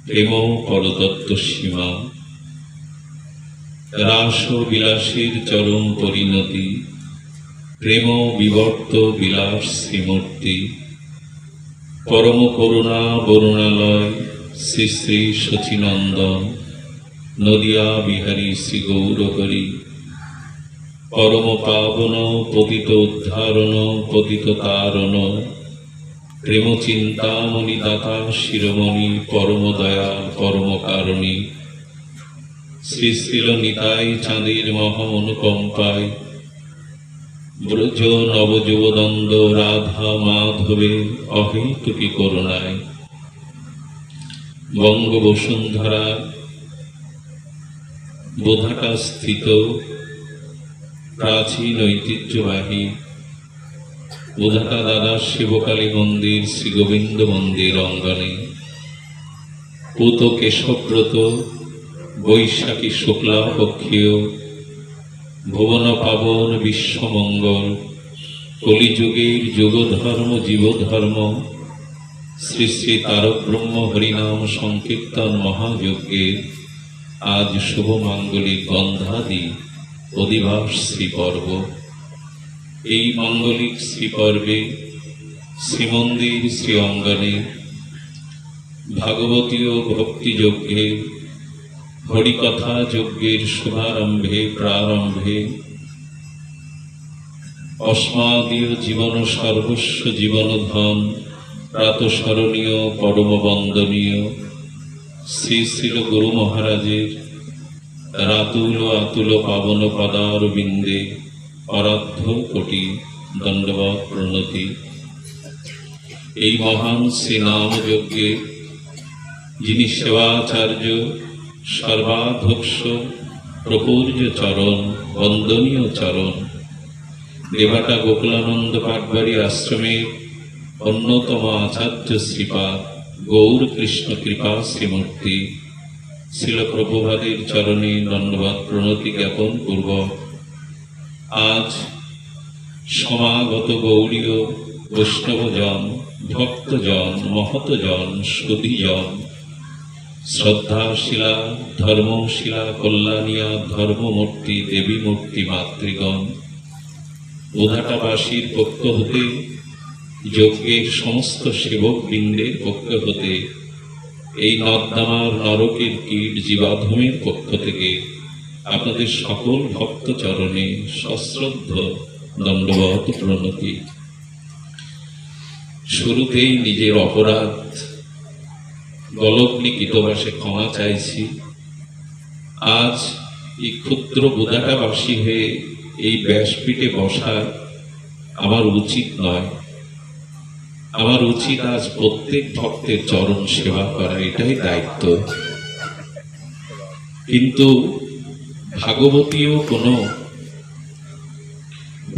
প্রেম পরতত্ত্ব সীমা, রাস বিলাসের চরম পরিণতি, প্রেম বিবর্ত বিলাস শ্রীমূর্তি, পরম করুণা বরুণালয় শ্রী শ্রী শচীনন্দন, নদিয়া বিহারী শ্রী গৌরহরি, পরম পাবন পতিত উদ্ধারণ পতিত তারণ, প্রেম চিন্তামণি দাতা শিরোমণি পরম দয়াল পরম কারণী, শ্রী শ্রীল নিতাই চাঁদের মহা অনুকম্পায়, ব্রজ নবযুবদন্দ রাধা মাধবে অহেতুকী করুণায়, বঙ্গ বসুন্ধরা বোধাকা স্থিত প্রাচীন ঐতিহ্যবাহী বোধাকা দাদা শিবকালী মন্দির শ্রী গোবিন্দ মন্দির অঙ্গনে পুত কেশব্রত বৈশাখী শুক্লা পক্ষীয় ভুবন পাবন বিশ্বমঙ্গল কলিযুগের যুগধর্ম জীবধর্ম শ্রী শ্রী তারক ব্রহ্ম হরিনাম সংকীর্তন মহাযজ্ঞের আজ শুভ মাঙ্গলিক গন্ধাদি অধিবাস শ্রীপর্ব। এই মাঙ্গলিক শ্রীপর্বে শ্রীমন্দির শ্রী অঙ্গনে ভাগবতীয় ভক্তিযজ্ঞে হরিকথা যজ্ঞের শুভারম্ভে প্রারম্ভে অস্মাদীয় জীবন সর্বস্ব জীবনধন প্রাতঃস্মরণীয় পরম বন্দনীয় শ্রী শ্রীল গুরু মহারাজের রাতুল আতুল পাবন পদারবিন্দে অরাধ্য কোটি দণ্ডবৎ প্রণতি। এই মহান শ্রীনাম যজ্ঞে যিনি সেবাচার্য সর্বাধ্যক্ষ প্রপূর্য চরণ বন্দনীয় চরণ দেবাটা গোকুলানন্দ পাটবাড়ি আশ্রমের অন্যতম আচার্য শ্রীপাদ গৌর কৃষ্ণ কৃপা শ্রীমূর্তি শিল প্রভুপাদের চরণে দণ্ডবৎ প্রণতি জ্ঞাপন পূর্বক আজ সমাগত গৌড়ীয় বৈষ্ণবজন ভক্তজন মহতজন সুধীজন শ্রদ্ধাশীলা ধর্মশীলা কল্যাণিয়া ধর্মমূর্তি দেবী মূর্তি মাতৃগণ বোধাটাবাসীর পক্ষ হতে যজ্ঞের সমস্ত সেবক বৃন্দের পক্ষ হতে এই নর্দমার নরকের কীট জীবাধমের পক্ষ থেকে আপনাদের সকল ভক্ত চরণে সশ্রদ্ধ দণ্ডবৎ প্রণতি। শুরুতেই নিজের অপরাধ গলগ্নিকৃতবাসে ক্ষমা চাইছি। আজ এই ক্ষুদ্র বোধাটাবাসী হয়ে এই ব্যাসপীঠে বসা আমার উচিত নয়। আমার উচিত আজ প্রত্যেক ভক্তের চরণ সেবা করা, এটাই দায়িত্ব। কিন্তু ভাগবতীয় কোনো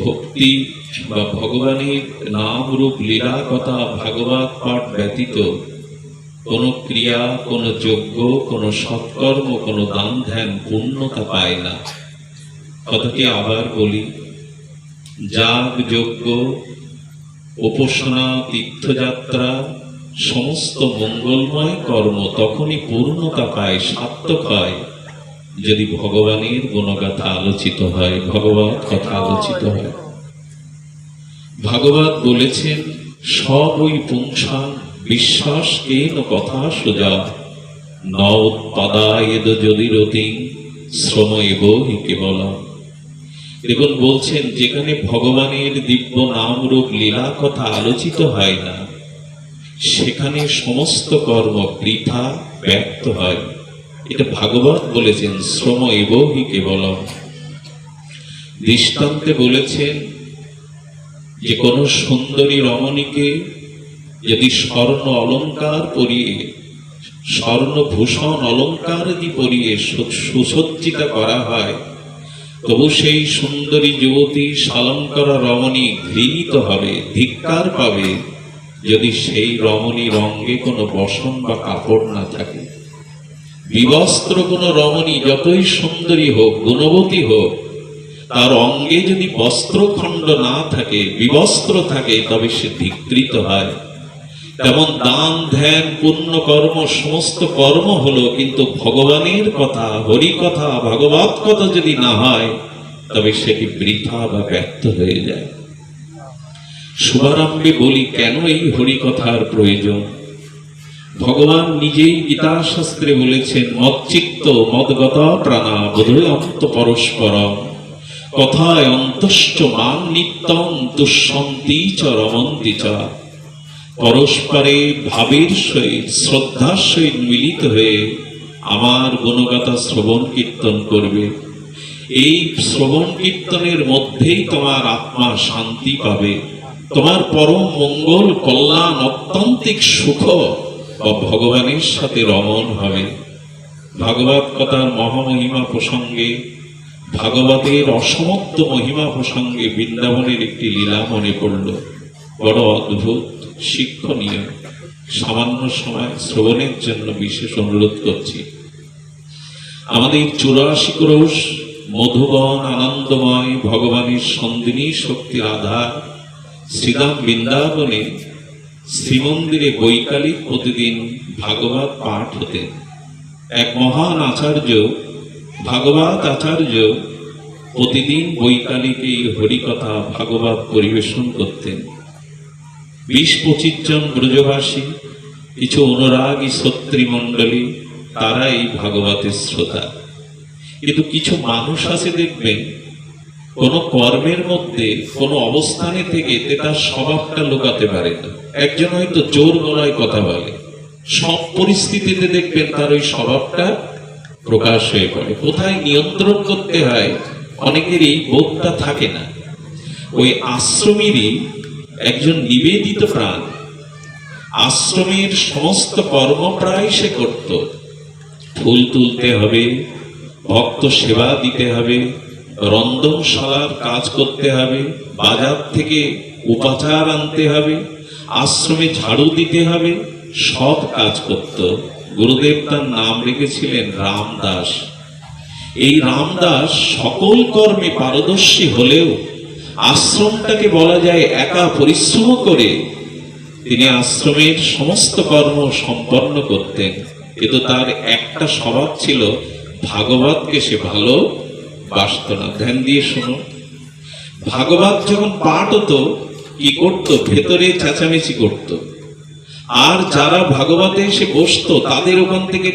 ভক্তি বা ভগবানের নাম রূপ লীলা কথা ভাগবত পাঠ ব্যতীত কোনো ক্রিয়া কোনো যজ্ঞ কোনো সৎকর্ম কোনো দান ধ্যান পূর্ণতা পায় না। কথাটি আবার বলি, যাগ যজ্ঞ উপাসনা তীর্থযাত্রা সমস্ত মঙ্গলময় কর্ম তখনই পূর্ণতা পায় সার্থক হয় যদি ভগবানের গুণগাথা আলোচিত হয়, ভগবত কথা আলোচিত হয়। ভাগবত বলেছেন সব ওই পুংসাং বিশ্বাস কেন কথা সোজা নৎপাদায়েদ যদি রতিং শ্রম এব হি কেবলা। দেখুন বলছেন যেখানে ভগবানের দিব্য নাম রূপ লীলা কথা আলোচিত হয় না সেখানে সমস্ত কর্ম বৃথা ব্যর্থ হয়। এটা ভাগবত বলেছেন শ্রম এব হি কেবলম। দৃষ্টান্তে বলেছেন যে কোন সুন্দরী রমণীকে যদি স্বর্ণ অলঙ্কার পরিয়ে স্বর্ণভূষণ অলঙ্কার দিয়ে পরিয়ে সুসজ্জিতা করা হয় তবু সেই সুন্দরী যুবতী সালঙ্কারা রমণী ঘৃণিত হবে, ধিক্কার পাবে যদি সেই রমণীর অঙ্গে কোনো বসন বা কাপড় না থাকে। বিবস্ত্র কোনো রমণী যতই সুন্দরী হোক গুণবতী হোক তার অঙ্গে যদি বস্ত্রখণ্ড না থাকে বিবস্ত্র থাকে তবে সে ধিক্কৃত হয়। তেমন দান ধ্যান পুণ্য কর্ম সমস্ত কর্ম হলো, কিন্তু ভগবানের কথা, হরি কথা, ভাগবত কথা যদি না হয় তবে সেটি বৃথা বা ব্যর্থ হয়ে যায়। শুভারম্ভে বলি কেন এই হরি কথার প্রয়োজন। ভগবান নিজেই গীতা শাস্ত্রে বলেছেন, মচ্চিত্ত মদগত প্রাণা বোধয়ন্ত পরস্পরম কথায় অন্তশ্চ মাং নিত্যং দুঃসন্তি চ রমন্তি চ। পরস্পরে ভাবের সহিত শ্রদ্ধার সহিত মিলিত হয়ে আমার গুণগাথা শ্রবণ কীর্তন করবে। এই শ্রবণ কীর্তনের মধ্যেই তোমার আত্মা শান্তি পাবে, তোমার পরম মঙ্গল কল্যাণ অত্যন্তিক সুখ বা ভগবানের সাথে রমণ হবে। ভাগবত কথার মহামহিমা প্রসঙ্গে, ভাগবতের অসমত্ব মহিমা প্রসঙ্গে বৃন্দাবনের একটি লীলা মনে পড়ল, বড় অদ্ভুত, শিক্ষণীয়। সামান্য সময় শ্রবণের জন্য বিশেষ অনুরোধ করছি। আমাদের 84 ক্রোশ মধুবন আনন্দময় ভগবানের সন্দিনী শক্তির আধার শ্রীধাম বৃন্দাবনে শ্রীমন্দিরে বৈকালিক প্রতিদিন ভাগবত পাঠ হতেন। এক মহান আচার্য, ভাগবত আচার্য, প্রতিদিন বৈকালিক এই হরিকথা ভাগবত পরিবেশন করতেন। 20-25 জন ব্রজবাসী, কিছু অনুরাগী সত্রী মণ্ডলী, তারা এই ভাগবতের শ্রোতা। কিন্তু কিছু মানুষ আছে দেখবেন, কোন কর্মের মধ্যে কোন অবস্থানে থেকে তার স্বভাবটা লুকাতে পারে না। একজন হয়তো জোর গলায় কথা বলে, সব পরিস্থিতিতে দেখবেন তার ওই স্বভাবটা প্রকাশ হয়ে পড়ে। কোথায় নিয়ন্ত্রণ করতে হয় অনেকেরই বোধটা থাকে না। ওই আশ্রমেরই একজন নিবেদিত প্রাণ, আশ্রমের সমস্ত কর্ম প্রায় সে করত। ফুল তুলতে হবে, ভক্ত সেবা দিতে হবে, রন্ধনশালার কাজ করতে হবে, বাজার থেকে উপাচার আনতে হবে, আশ্রমে ঝাড়ু দিতে হবে, সব কাজ করত। গুরুদেব তার নাম রেখেছিলেন রামদাস। এই রামদাস সকল কর্মে পারদর্শী হলেও আশ্রমটাকে বলা যায় একা পরিশ্রম করে তিনি আশ্রমের সমস্ত কর্ম সম্পন্ন করতেন। কিন্তু তার একটা স্বভাব ছিল, ভাগবতকে সে ভালোবাসত না। ধ্যান দিয়ে শুনো, ভাগবত যখন পাঠ হতো কি করত, ভেতরে চেঁচামেচি করত। আর যারা ভাগবতে এসে বসতো তাদের ওখান থেকে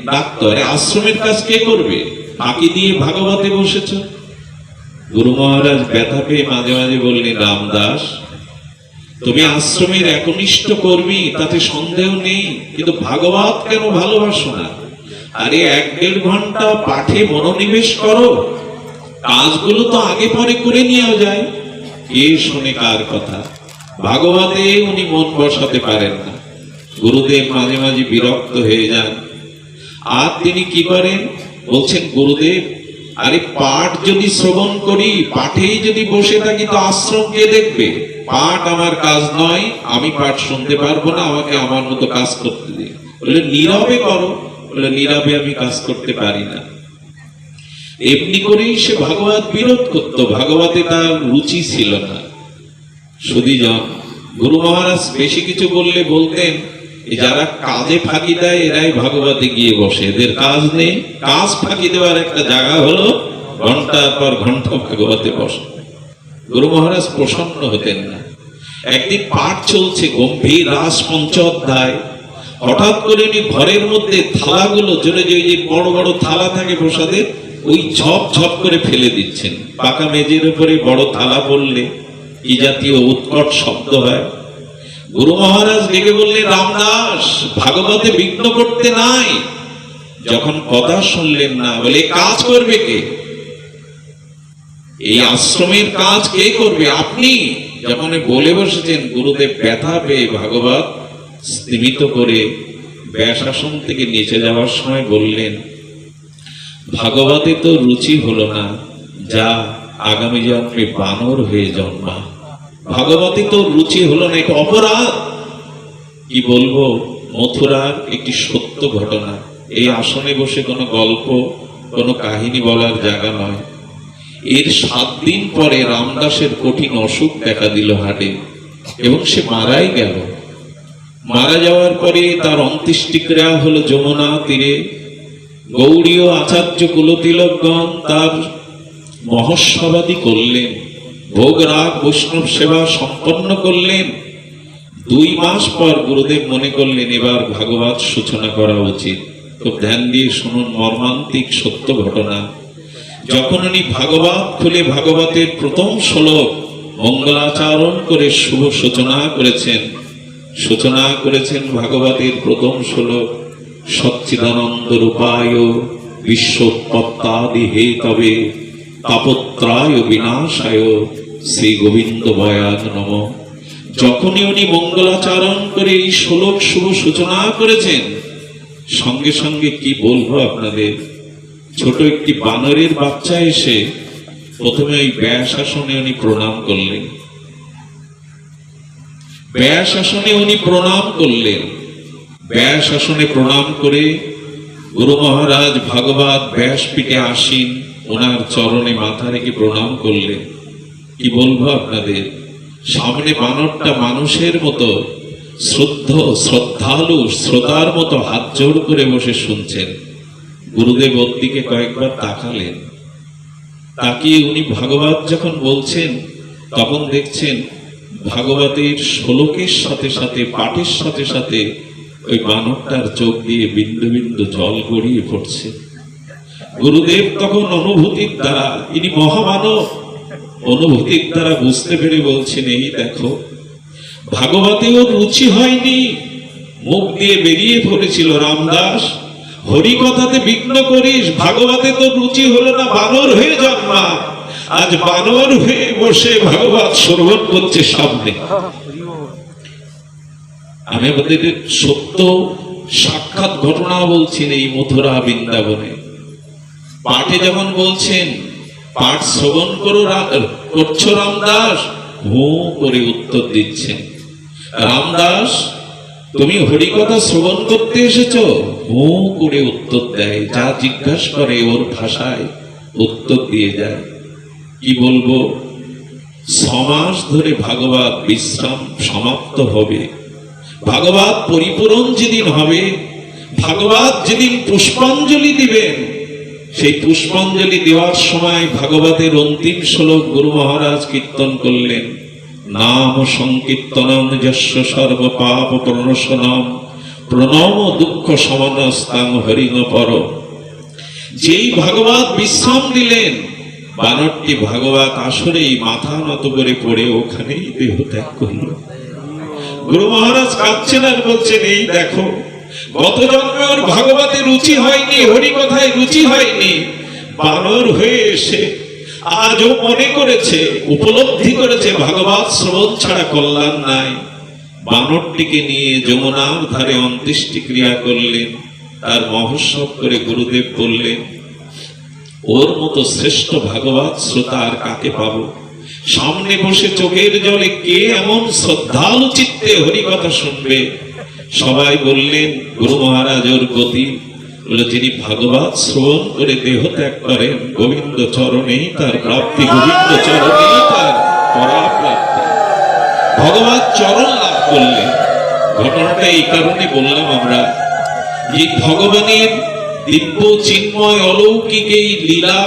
ডাকতো, আরে আশ্রমের কাজ কে করবে, ফাঁকি দিয়ে ভাগবতে বসেছ। গুরু মহারাজ ব্যথা পেয়ে মাঝে মাঝে বললেন, রামদাস তুমি আশ্রমের একনিষ্ঠ কর্মী, তাতে সন্দেহ নেই, কিন্তু ভাগবত কেন ভালোবাসো না? আরে 1-1.5 ঘন্টা পাঠে মনোনিবেশ করো, কাজগুলো তো আগে পরে করে নেওয়া যায়। কে শোনে কার কথা? ভাগবতে উনি মন বসাতে পারেন না। গুরুদেব মাঝে মাঝে বিরক্ত হয়ে যান। আর তিনি কি করেন, বলছেন, গুরুদেব আরে পাঠ যদি শ্রবণ করি, পাঠেই যদি বসে থাকি তো আশ্রম কে দেখবে? পাঠ আমার কাজ নয়, আমি পাঠ শুনতে পারবো না, আমাকে আমার মতো কাজ করতে দিন। বলে নীরবে করো। বলে নীরবে আমি কাজ করতে পারি না। এমনি করেই সে ভাগবত বিরোধ করত, ভাগবতে তার রুচি ছিল না। সুধীজন, গুরু মহারাজ বেশি কিছু বললে বলতেন, যারা কাজে ফাঁকি দেয় এরাই ভাগবতে গিয়ে বসে, এদের কাজ নেই। কাজ ফাঁকি দেওয়ার একটা জায়গা হলো ঘন্টার পর ঘন্টা ভাগবতে বসে। গুরু মহারাজ প্রসন্ন হতেন না। একদিন পাঠ চলছে, গম্ভীর রাস 5 অধ্যায়। হঠাৎ করে উনি ঘরের মধ্যে থালাগুলো, জোরে যে বড় বড় থালা থাকে প্রসাদের, ওই ঝপ ঝপ করে ফেলে দিচ্ছেন। পাকা মেজের উপরে বড় থালা পড়লে কি জাতীয় উৎকট শব্দ হয়। গুরু মহারাজ ডেকে বললেন, রামদাস ভাগবতে বিঘ্ন করতে নাই। যখন কথা শুনলেন না, বলে কাজ করবে কে? এই আশ্রমের কাজ কে করবে? আপনি। যখন বলে বসেছেন, গুরুদেব ব্যথা পেয়ে ভাগবত স্তীমিত করে ব্যাসাসন থেকে নিচে যাওয়ার সময় বললেন, ভাগবতে তো রুচি হলো না, যা আগামী জন্মে বানর হয়ে জন্মা। ভাগবতে তো রুচি হলো না, এটা অপরাধ। কি বলবো, মথুরার একটি সত্য ঘটনা। এই আসনে বসে কোনো গল্প, কোনো কাহিনী বলার জায়গা নয়। এর 7 দিন পরে রামদাসের কঠিন অসুখ দেখা দিল হাটে, এবং সে মারাই গেল। মারা যাওয়ার পরে তার অন্ত্যেষ্টিক্রিয়া হলো যমুনা তীরে। গৌড়ীয় আচার্য কুলতিলকগণ তার মহোৎসবাদি করলেন, ভোগ রাগ বৈষ্ণব সেবা সম্পন্ন করলেন। 2 মাস পর গুরুদেব মনে করলেন এবার ভাগবত সূচনা করা উচিত। খুব ধ্যান দিয়ে শুনুন, মর্মান্তিক সত্য ঘটনা। যখন উনি ভাগবত খুলে ভাগবতের প্রথম শ্লোক মঙ্গলাচরণ করে শুভ সূচনা করেছেন ভাগবতের প্রথম শ্লোক, সচ্চিদানন্দ রূপায় বিশ্বোৎপত্তাদি হেতবে তাপত্রায় বিনাশায় শ্রী গোবিন্দ ভয়াগ নমঃ। যখনই উনি মঙ্গলাচরণ করে এই শ্লোক শুভ সূচনা করেছেন, সঙ্গে সঙ্গে কি বলবো আপনাদের, ছোট একটি বানরের বাচ্চা এসে প্রথমে ওই ব্যাসাসনে উনি প্রণাম করলেন। ব্যাসাসনে উনি প্রণাম করলেন। ব্যাসাসনে প্রণাম করে গুরু মহারাজ ভাগবত ব্যাসপীঠে আসীন, ওনার চরণে মাথা রেখে প্রণাম করলেন। কি বলবো আপনাদের, সামনে বানরটা মানুষের মতো শ্রদ্ধালু শ্রোতার মতো হাত জোড় করে বসে শুনছেন। গুরুদেব ওর দিকে কয়েকবার তাকালেন। তাকিয়ে উনি ভাগবত যখন বলছেন, তখন দেখছেন ভাগবতের শ্লোকের সাথে সাথে পাঠের সাথে সাথে ওই বানরটার চোখ দিয়ে বিন্দু বিন্দু জল গড়িয়ে পড়ছে। গুরুদেব তখন অনুভূতির দ্বারা, ইনি মহামানব, অনুভূতির দ্বারা বুঝতে পেরে বলছেন, এই দেখো ভাগবতে ওর রুচি হয়নি, মুখ দিয়ে বেরিয়ে পড়েছিল রামদাস হরি কথাতে বিঘ্ন করিস, ভাগবতে তোর রুচি হলো না, বানর হয়ে জন্মা। আজ বানর হয়ে বসে ভাগবত শ্রবণ করছে সামনে। আমি আমাদের সত্য সাক্ষাৎ ঘটনা বলছেন এই মথুরা বৃন্দাবনে। পাঠে যেমন বলছেন, পাঠ শ্রবণ করছো রামদাস, হু করে উত্তর দিচ্ছেন। রামদাস তুমি হরিকথা শ্রবণ করতে এসেছো, হু করে উত্তর দেয়, যা জিজ্ঞাসা করে ওর ভাষায় উত্তর দিয়ে যায়। কি বলবো, 6 মাস ধরে ভাগবত বিশ্রাম সমাপ্ত হবে। ভাগবত পরিপূরণ যেদিন হবে, ভাগবত যেদিন পুষ্পাঞ্জলি দিবেন, সেই পুষ্পাঞ্জলি দেওয়ার সময় ভাগবতের অন্তিম শ্লোক গুরু মহারাজ কীর্তন করলেন, নাম সংকীর্তনম যস্য সর্ব পাপ প্রণশনম প্রণম দুঃখ সমনস্তাং হরিণ পর। যেই ভাগবত বিশ্রাম দিলেন, বানরটি ভাগবত আসরেই মাথা নত করে পড়ে ওখানেই দেহ ত্যাগ করল। গুরু মহারাজ কাঁদছেন আর বলছেন, এই দেখো গত জন্মে ওর ভাগবতে রুচি হয়নি, হরি কথায় রুচি হয়নি, বানর হয়ে এসে আজও মনে করেছে, উপলব্ধি করেছে ভাগবত শ্রবণ ছাড়া কল্যাণ নাই। বানরটিকে নিয়ে যমুনার ধারে অন্ত্যেষ্টিক্রিয়া করলেন। তার মহোৎসব করে গুরুদেব বললেন, ওর মতো শ্রেষ্ঠ ভাগবত শ্রোতা আর কাকে পাবো? সামনে বসে চোখের জলে কে এমন শ্রদ্ধালু চিত্তে হরিকথা শুনবে? সবাই বললেন, গুরু মহারাজ ওর গতি, যিনি ভাগবত শ্রবণ করে দেহ ত্যাগ করেন, গোবিন্দ চরণেই তার প্রাপ্তি, গোবিন্দ চরণেই তার পরাপ্রাপ্তি, ভগবত চরণ লাভ করলেন। ঘটনাটা এই কারণে বললাম আমরা, যে ভগবানের দিব্য চিন্ময় অলৌকিক এই লীলা,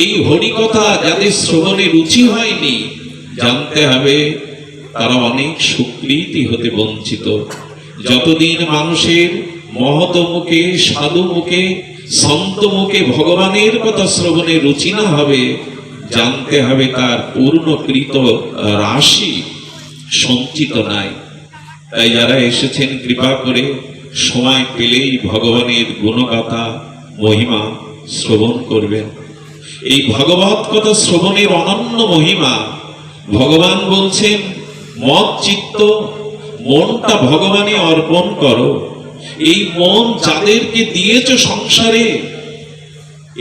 এই হরিকথা যাদের শ্রবণে রুচি হয়নি, জানতে হবে তারা অনেক সুকৃতি হতে বঞ্চিত। যতদিন মানুষের মহৎ মুখে, সাধু মুখে, সন্ত মুখে ভগবানের কথা শ্রবণে রুচি না হবে, জানতে হবে তার পূর্ণকৃত রাশি সঞ্চিত নাই। তাই যারা এসেছেন কৃপা করে সময় পেলেই ভগবানের গুণগাথা মহিমা শ্রবণ করবেন। এই ভগবত কথা শ্রবণের অনন্য মহিমা। ভগবান বলছেন, মত চিত্ত, মনটা ভগবানে অর্পণ করো। এই মন যাদেরকে দিয়েছ সংসারে,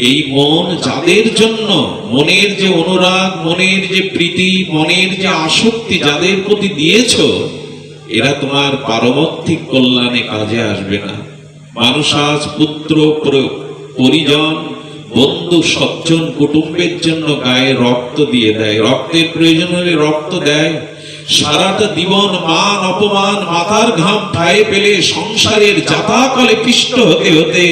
এই মন যাদের জন্য, মনের যে অনুরাগ, মনের যে প্রীতি, মনের যে আসক্তি যাদের প্রতি দিয়েছ, এরা তোমার পারমার্থিক কল্যাণে কাজে আসবে না। মানুষ আজ পুত্র, পরিজন, বন্ধু, সজ্জন, কুটুম্বের জন্য গায়ে রক্ত দিয়ে দেয়, রক্তের প্রয়োজন হলে রক্ত দেয়। সারাটা জীবন মান অপমান মাথার ঘাম পায়ে পেলে সংসারের যাতাকলে পিষ্ট হতে হতে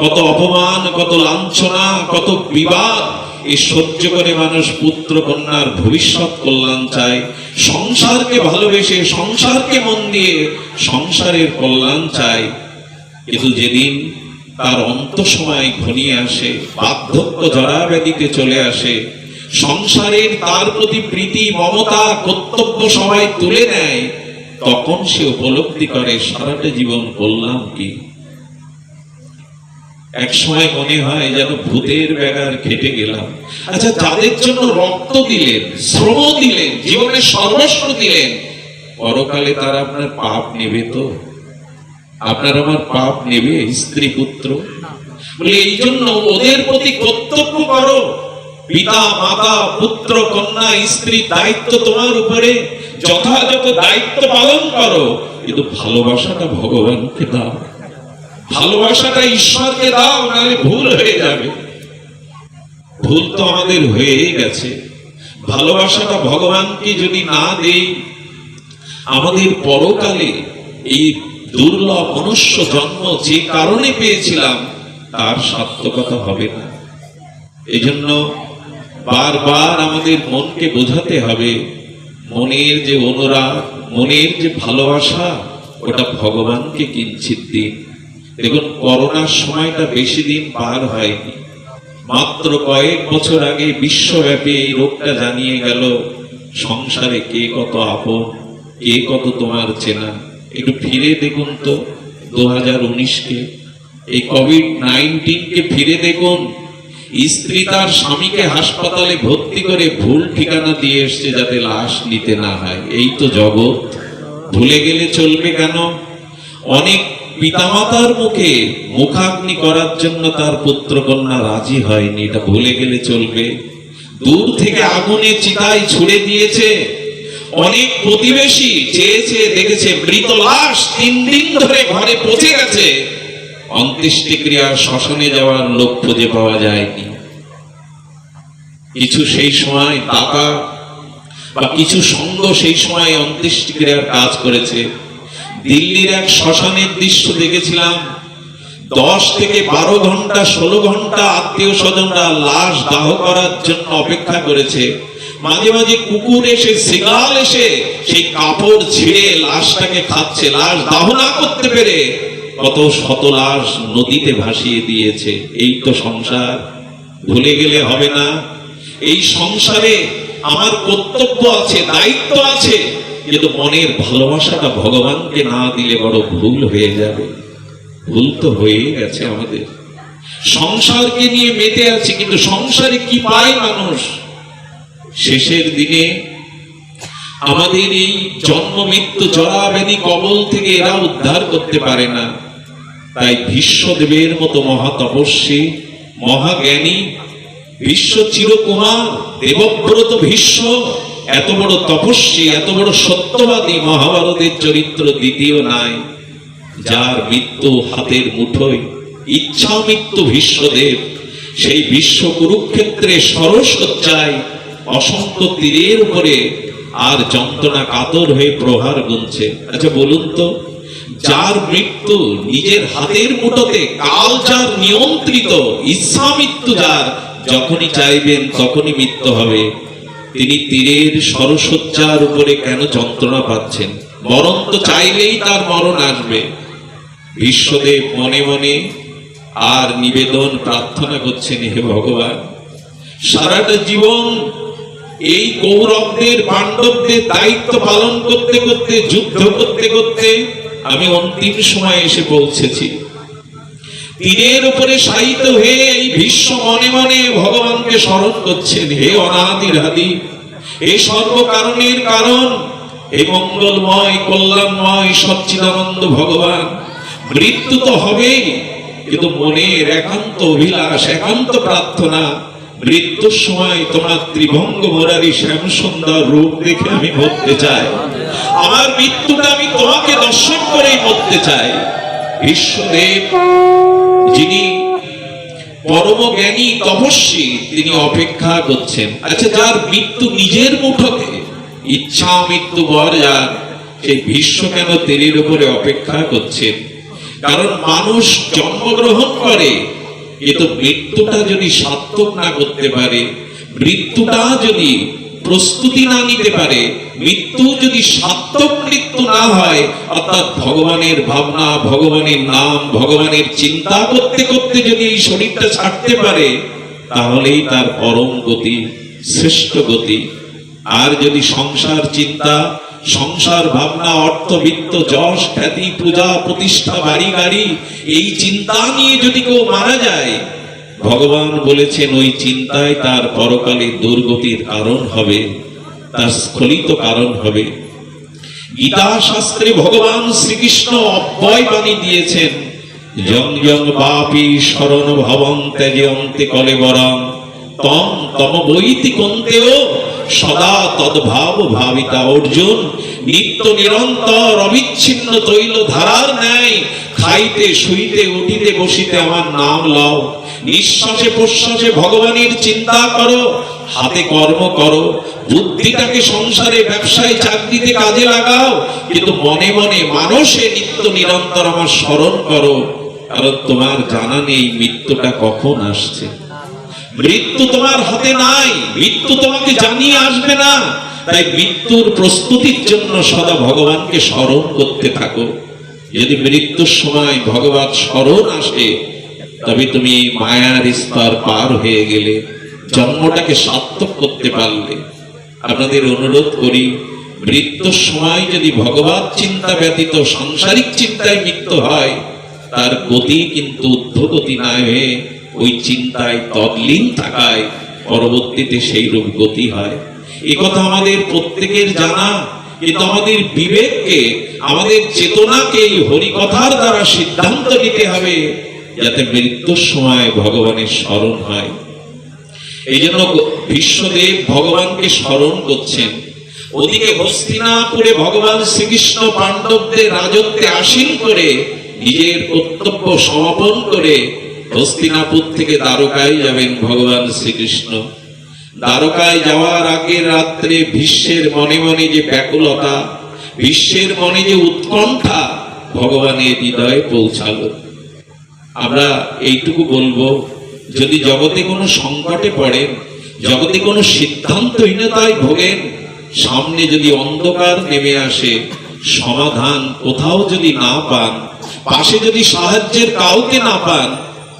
কত অপমান, কত লাঞ্ছনা, কত বিবাদ এই সহ্য করে মানুষ পুত্র কন্যার ভবিষ্যৎ কল্যাণ চায়, সংসারকে ভালোবেসে সংসারকে মন দিয়ে সংসারের কল্যাণ চায়। কিন্তু যেদিন তার অন্ত সময় ঘনিয়ে আসে, বার্ধক্য জরাব্যাধিতে চলে আসে, সংসারের তার প্রতি প্রীতি মমতা কর্তব্য সবাই তুলে নেয়, তখন সে উপলব্ধি করে সারাটা জীবন করলাম কি। এক সময় মনে হয় যেন ভূতের বেগার খেটে গেলাম। আচ্ছা, যাদের জন্য রক্ত দিলেন, শ্রম দিলেন, জীবনের সর্বস্ব দিলেন, পরকালে তারা আপনার পাপ নেবে তো? আপনার আমার পাপ নেবে স্ত্রী পুত্র? বলে এই জন্য ওদের প্রতি কর্তব্য করো, পিতা মাতা পুত্র কন্যা স্ত্রী দায়িত্ব তোমার উপরে, যথাযথ দায়িত্ব পালন করো, কিন্তু ভালোবাসাটা ভগবানকে দাও, ভালোবাসাটা ঈশ্বরকে দাও, নাহলে ভুল হয়ে যাবে। ভুল তো আমাদের হয়েই গেছে। ভালোবাসাটা ভগবানকে যদি না দেই, আমাদের পরকালে এই দুর্লভ মনুষ্য জন্ম যে কারণে পেয়েছিলাম তার সার্থকতা হবে না। এজন্য বারবার আমাদের মনকে বোঝাতে হবে, মনের যে অনুরাগ, মনের যে ভালোবাসা, ওটা ভগবানকে কিঞ্চিত দিন। দেখুন, করোনার সময়টা বেশি দিন পার হয়নি, মাত্র কয়েক বছর আগে বিশ্বব্যাপী এই রোগটা জানিয়ে গেল। সংসারে কে কত আপন, কে কত তোমার চেনা। একটু ফিরে দেখুন তো 2019-কে, এই কোভিড-19-কে ফিরে দেখুন। স্ত্রী তার স্বামীকে হাসপাতালে ভর্তি করে ভুল ঠিকানা দিয়ে এসছে যাতে লাশ নিতে না হয়। এই তো জগৎ। ভুলে গেলে চলবে কেন? অনেক পিতামাতার মুখে মুখাগ্নি করার জন্য তার পুত্র কন্যা রাজি হয়নি, এটা ভুলে গেলে চলবে? দূর থেকে আগুনে চিতায় ছুড়ে দিয়েছে। অনেক প্রতিবেশী চেয়েছে, দেখেছে মৃত লাশ 3 দিন ধরে ঘরে পচে গেছে, অন্ত্যেষ্টিক্রিয়া শ্মশানে যাওয়ার লোক খুঁজে পাওয়া যায়নি। কিছু সেই সময় দাতা বা কিছু সংঘ সেই সময় অন্ত্যেষ্টিক্রিয়ার কাজ করেছে। দিল্লির এক শ্মশানের দৃশ্য দেখেছিলাম, 10 থেকে 12 ঘন্টা 16 ঘন্টা আত্মীয় স্বজনরা লাশ দাহ করার জন্য অপেক্ষা করেছে। মাঝে মাঝে কুকুর এসে, শিগাল এসে সেই কাপড় ছিঁড়ে লাশটাকে খাচ্ছে। লাশ দাহ না করতে পেরে কত শত লাশ নদীতে ভাসিয়ে দিয়েছে। এই তো সংসার। ভুলে গেলে হবে না। এই সংসারে আমার কর্তব্য আছে, দায়িত্ব আছে, কিন্তু মনের ভালোবাসাটা ভগবানকে না দিলে বড় ভুল হয়ে যাবে। ভুল তো হয়েই গেছে আমাদের। সংসারকে নিয়ে মেতে আছে, কিন্তু সংসারে কি পায় মানুষ? শেষের দিনে আমাদের এই জন্ম মৃত্যু জরাব্যাধি কবল থেকে এরা উদ্ধার করতে পারে না। তাই ভীষ্মদেবের মতো মহা তপস্বী, মহাজ্ঞানী, বিশ্ব চিরকুমার দেবব্রত ভীষ্ম এত বড় তপস্বী, এত বড় সত্যবাদী, মহাভারতের চরিত্র দ্বিতীয় নাই। যার মৃত্যু হাতের মুঠোয়, ইচ্ছা মৃত্যু ভীষ্মদেব, সেই বিশ্ব কুরুক্ষেত্রে সরসজ্জায় অসংখ্য তীরের উপরে আর যন্ত্রণা কাতর হয়ে প্রহার গুনছে। আচ্ছা বলুন তো, যার মৃত্যু নিজের হাতের মুঠোতে, কাল যার নিয়ন্ত্রিত, ইচ্ছা মৃত্যু যার, যখনই চাইবেন তখনই মৃত্যু হবে, তিনি তীরের সরসজ্জার উপরে কেন যন্ত্রণা পাচ্ছেন? মরণ তো চাইলেই তার মরণ আসবে। ভীষ্মদেব মনে মনে আর নিবেদন প্রার্থনা করছেন, হে ভগবান, সারাটা জীবন এই কৌরবদের পাণ্ডবদের দায়িত্ব পালন করতে করতে, যুদ্ধ করতে করতে আমি অন্তিম সময় এসে পৌঁছেছি। তীরের উপরে শায়িত হয়ে এই ভীষ্ম মনে মনে ভগবানকে স্মরণ করছেন, হে অনাদির আদি, হে সর্বকারণের কারণ, হে মঙ্গলময় কল্যাণময় সচ্চিদানন্দ ভগবান। মৃত্যু তো হবেই, কিন্তু মনের একান্ত অভিলাষ, একান্ত প্রার্থনা, মৃত্যুর সময় তোমার ত্রিভঙ্গ মুরারি শ্যাম সুন্দর রূপ দেখে আমি মরতে চাই। আমার মৃত্যুটা আমি তোমাকে দর্শন করেই মরতে চাই। বিশ্বদেব যিনি পরম জ্ঞানী তপস্বী, তিনি অপেক্ষা করছেন। আচ্ছা, যার মৃত্যু নিজের মুঠোতে, ইচ্ছা মৃত্যু বর যার, সেই ভীষ্ম কেন তীরের উপরে অপেক্ষা করছেন? কারণ মানুষ জন্মগ্রহণ করে, কিন্তু মৃত্যুটা যদি সার্থক না করতে পারে, মৃত্যুটা যদি প্রস্তুতি না নিতে পারে, মৃত্যু যদি সার্থক মৃত্যু না হয়, অর্থাৎ ভগবানের ভাবনা, ভগবানের নাম, ভগবানের চিন্তা করতে করতে যদি এই শরীরটা ছাড়তে পারে, তাহলেই তার পরম গতি, শ্রেষ্ঠ গতি। আর যদি সংসার চিন্তা, সংসার ভাবনা, অর্থ বিত্ত, যশ খ্যাতি, পূজা প্রতিষ্ঠা, বাড়ি গাড়ি, এই চিন্তা নিয়ে যদি কেউ মারা যায়, ভগবান বলেছেন ওই চিন্তায় তার পরকালে দুর্গতির কারণ হবে, তার স্খলিত কারণ হবে। গীতা শাস্ত্রে ভগবান শ্রীকৃষ্ণ অব্যয় বাণী দিয়েছেন, যং যং পাপী শরণ ভবং ত্যাজন্তে কলেবরং তম তম বৈতি কন্তেও সদা তদ্ভাব ভাবিতা। অর্জুন, নিত্য নিরন্তর অবিচ্ছিন্ন তৈল ধারার ন্যায় খাইতে শুইতে উঠিতে বসিতে আমার নাম লও, নিঃশ্বাসে প্রশ্বাসে ভগবানের চিন্তা করো, হাতে কর্ম করো, বুদ্ধিটাকে সংসারে ব্যবসায় চাকরিতে কাজে লাগাও, কিন্তু মনে মনে মানুষে নিত্য নিরন্তর আমার স্মরণ করো। কারণ তোমার জানা নেই মৃত্যুটা কখন আসছে। মৃত্যু তোমার হাতে নাই, মৃত্যু তোমাকে জানিয়ে আসবে না। তাই মৃত্যুর প্রস্তুতির জন্য সদা ভগবানকে স্মরণ করতে থাকো। যদি মৃত্যুর সময় ভগবান স্মরণ আসে, তবে তুমি মায়ার স্তর পার হয়ে গেলে, জন্মটাকে সার্থক করতে পারলে। আপনাদের অনুরোধ করি, মৃত্যুর সময় যদি ভগবত চিন্তা ব্যতীত সাংসারিক চিন্তায় মৃত্যু হয়, তার গতি কিন্তু ঊর্ধ্বগতি না হয়ে ওই চিন্তায় তদলীন থাকায় পরবর্তীতে সেই রূপ গতি হয়। এ কথা আমাদের প্রত্যেকের জানা, কিন্তু আমাদের বিবেককে, আমাদের চেতনাকে এই হরিকথার দ্বারা সিদ্ধান্ত নিতে হবে, যাতে মৃত্যুর সময় ভগবানের স্মরণ হয়। এই জন্য বিশ্বদেব ভগবানকে স্মরণ করছেন। ওদিকে হস্তিনাপুরে ভগবান শ্রীকৃষ্ণ পাণ্ডবদের রাজত্বে আসীন করে নিজের কর্তব্য সমাপন করে হস্তিনাপুর থেকে দ্বারকায় যাবেন ভগবান শ্রীকৃষ্ণ। দ্বারকায় যাওয়ার আগের রাত্রে ভীষ্মের মনে মনে যে ব্যাকুলতা, ভীষ্মের মনে যে উৎকণ্ঠা ভগবানের হৃদয়ে পৌঁছালো। আমরা এইটুকু বলবো, যদি জগতে কোনো সংকটে পড়েন, জগতে কোনো সিদ্ধান্তহীনতায় ভোগেন, সামনে যদি অন্ধকার নেমে আসে, সমাধান কোথাও যদি না পান, পাশে যদি সাহায্যের কাউকে না পান,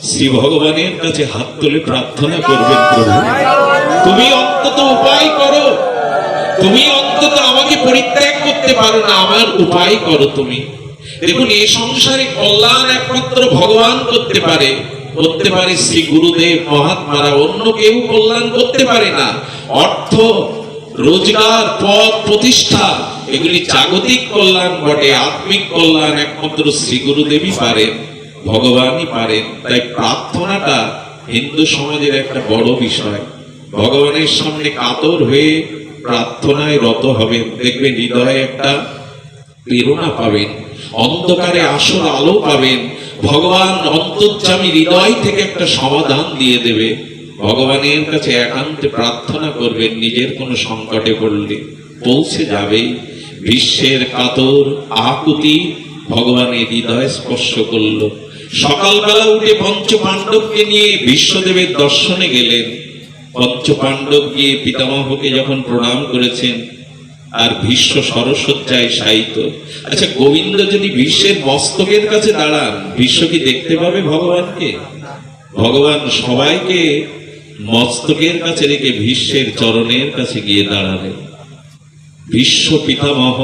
শ্রী ভগবানের কাছে হাত তুলে প্রার্থনা করবেন, প্রভু তুমি অন্তত উপায় করো, তুমি অন্তত আমাকে পরিত্যাগ করতে পারো না, আমার উপায় করো তুমি। দেখুন, এই সংসারে কল্যাণ একমাত্র ভগবান করতে পারে, করতে পারে শ্রী গুরুদেব মহাত্মারা, অন্য কেউ কল্যাণ করতে পারে না। অর্থ রোজগার, পদ প্রতিষ্ঠা, এগুলি জাগতিক কল্যাণ বটে, আত্মিক কল্যাণ একমাত্র শ্রী গুরুদেবই পারেন, ভগবানই পারেন। তাই প্রার্থনাটা হিন্দু সমাজের একটা বড় বিষয়। ভগবানের সামনে কাতর হয়ে প্রার্থনায় রত হবেন, দেখবেন হৃদয়ে একটা প্রেরণা পাবেন, অন্ধকারে আসল আলো পাবেন। ভগবান অন্তর্যামী হৃদয় থেকে একটা সমাধান দিয়ে দেবে। ভগবানের কাছে একান্তে প্রার্থনা করবেন, নিজের কোনো সংকটে পড়লে পৌঁছে যাবে। বিশ্বের কাতর আকুতি ভগবানের হৃদয় স্পর্শ করল। সকালবেলা উঠে পঞ্চ পাণ্ডবকে নিয়ে বিশ্বদেবের দর্শনে গেলেন। পঞ্চ পাণ্ডব গিয়ে পিতামহকে যখন প্রণাম করেছেন, আর ভীষ্ম সরসজ্জায় শায়িত। আচ্ছা, গোবিন্দ যদি ভীষ্মের মস্তকের কাছে দাঁড়ান, ভীষ্ম কি দেখতে পাবে ভগবানকে? ভগবান সবাইকে মস্তকের কাছে রেখে ভীষ্মের চরণের কাছে গিয়ে দাঁড়ালেন। ভীষ্ম পিতামহ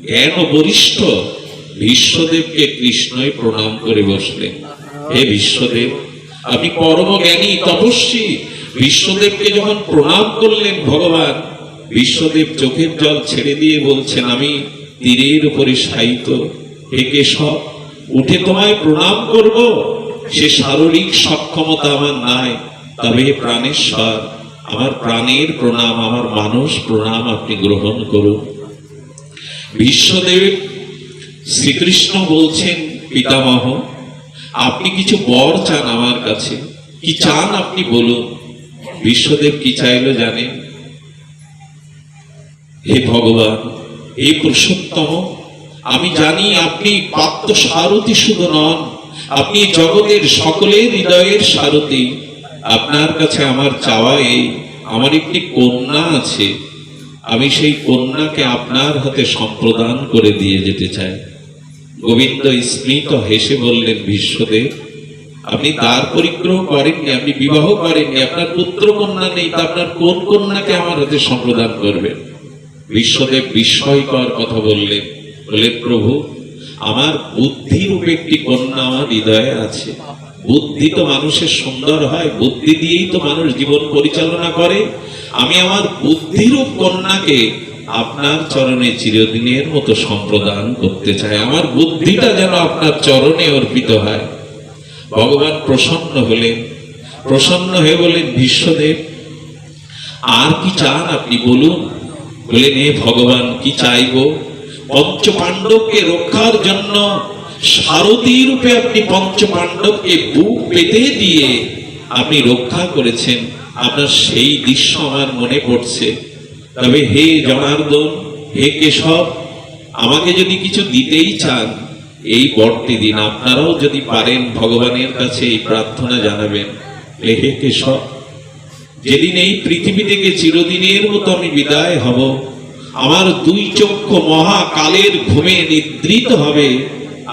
জ্ঞান বরিষ্ঠ, ভীষ্মদেবকে কৃষ্ণই প্রণাম করে বসলেন। হে ভীষ্মদেব, আপনি পরম জ্ঞানী তপস্বী। ভীষ্মদেবকে যখন প্রণাম করলেন ভগবান, ভীষ্মদেব চোখের জল ছেড়ে দিয়ে বলছেন, আমি তীরের উপরে শায়িত, হে কেশব, উঠে তোমায় প্রণাম করব, সে শারীরিক সক্ষমতা আমার নাই। তবে প্রাণেশ্বর, আমার প্রাণের প্রণাম, আমার মানস প্রণাম আপনি গ্রহণ করুন। ভীষ্মদেব শ্রীকৃষ্ণ বলছেন, পিতামহ আপনি কিছু বর চান আমার কাছে, কি চান আপনি বলুন। ভীষ্মদেব কি চাইলো জানেন? হে ভগবান, হে পুরুষোত্তম, আমি জানি আপনি পাত্র সারথি শুধু নন, আপনি জগতের সকলের হৃদয়ের সারথি। আপনার কাছে আমার চাওয়া এই, আমার একটি কন্যা আছে, আমি সেই কন্যাকে আপনার হাতে সম্প্রদান করে দিয়ে যেতে চাই। গোবিন্দ স্মৃত হেসে বললেন, বিশ্বদেব, আপনি দ্বার পরিক্রম করেননি, আপনি বিবাহ করেননি, আপনার পুত্র কন্যা নেই, তা আপনার কোন কন্যাকে আমার হাতে সম্প্রদান করবেন? বিশ্বদেব বিস্ময়কর কথা বললেন, প্রভু, আমার বুদ্ধি রূপে একটি কন্যা আমার হৃদয়ে আছে। বুদ্ধি তো মানুষের সুন্দর হয়, বুদ্ধি দিয়েই তো মানুষ জীবন পরিচালনা করে। আমি আমার বুদ্ধিরূপ কন্যাকে আপনার চরণে চিরদিনের মতো সম্প্রদান করতে চাই, আমার বুদ্ধিটা যেন আপনার চরণে অর্পিত হয়। ভগবান প্রসন্ন হলেন, প্রসন্ন হয়ে বলেন, বিশ্বদেব, আর কি চান আপনি বলুন। বলেন, হে ভগবান, কি চাইব? পঞ্চ পাণ্ডবকে রক্ষার জন্য সারথী রূপে আপনি পঞ্চ পাণ্ডবকে বুক পেতে দিয়ে আপনি রক্ষা করেছেন, আপনার সেই দৃশ্য আমার মনে পড়ছে। তবে হে জনার্দন, হে কেশব, আমাকে যদি কিছু দিতেই চান, এই বরটি দিন। আপনারাও যদি পারেন ভগবানের কাছে এই প্রার্থনা জানাবেন, হে কেশব, যেদিন এই পৃথিবী থেকে চিরদিনের মতো আমি বিদায় হব, আমার দুই চক্ষু মহাকালের ঘুমে নিদ্রিত হবে,